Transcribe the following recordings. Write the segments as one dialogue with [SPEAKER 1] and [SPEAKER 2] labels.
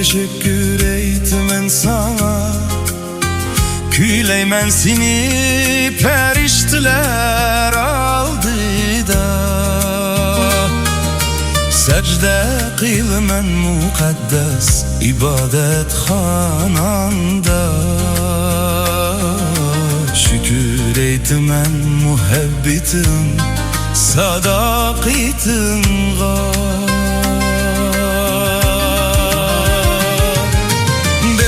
[SPEAKER 1] teşekkür eytimen sana. Küyleymen seni periştiler aldıda. Secde kılmen mukaddes ibadet hananda. Şükür eytimen muhabbetin sadaqitin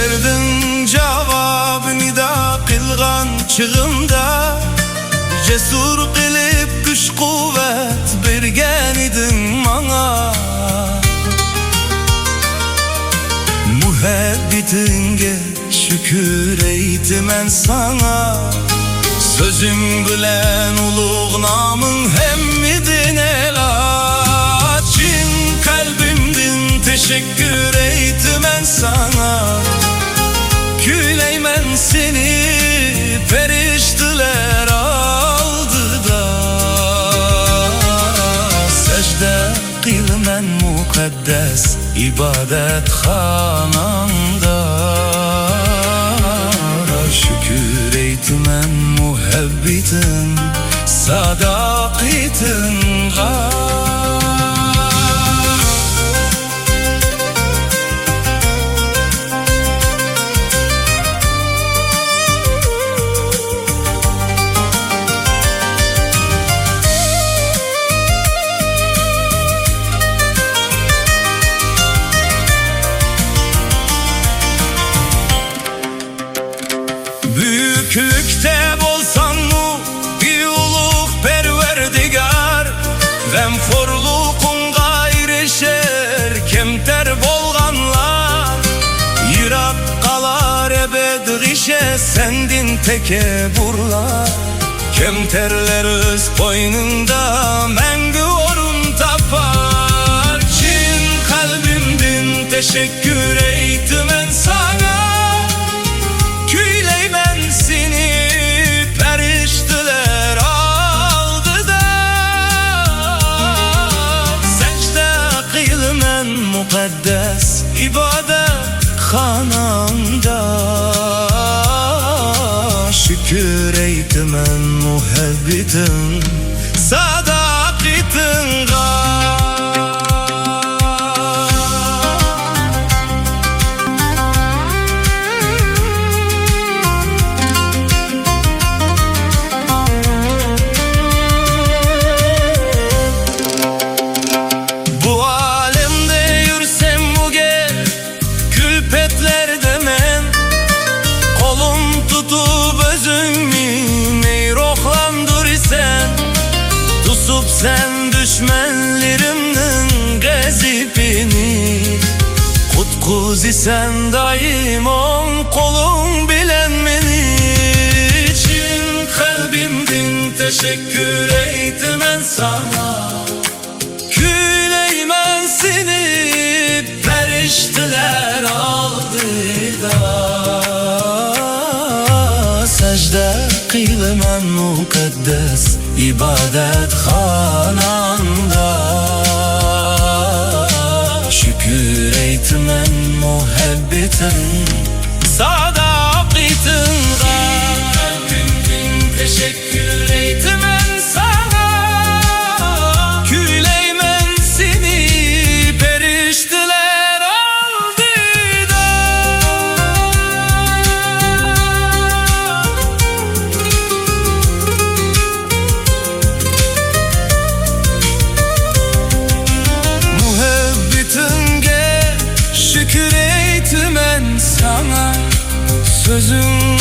[SPEAKER 1] Berdin cevap nida qilgan çığımda. Cesur qilib güç kuvvet bergen idin bana. Muhabbetinge şükür eytimen sana. Sözüm bilen ulug namın hemmidin ela. Çin kalbimdin teşekkür eytimen sana. Küyleymen seni periştiler aldıda. Secde kılmen mukaddes ibadet hananda. Şükür eytimen muhabbetin sadaqitin Büyüklükte bolsan mı bir ulug perverdigar. G'amxo'rluğunga erişer kemter bolganlar. Yirak qalar ebed g'ishe sendin tekeburlar. Kemterler öz qo'yningda mangu o'rin tapar. Chin qalbimdin teşekkür eytimen sana. Küyleymen seni periştiler aldıda. Secde kılmen mukaddes ibadet hananda. Şükür eytimen muhabbetin sadaqitin Sen düşmenlerimden gazipini Kutkuz isen daim on kolun bilen beni. Çin kalbimdin teşekkür eytimen sana. Küyleymen seni periştiler aldıda. Secde kılmen mukaddes ibadet hananda. Şükür eytimen muhabbetin sadaqitin Kalbimdin teşekkür eytimen sana. Küyleymen seni periştiler aldıda. Şükür eytimen sana. Sözüm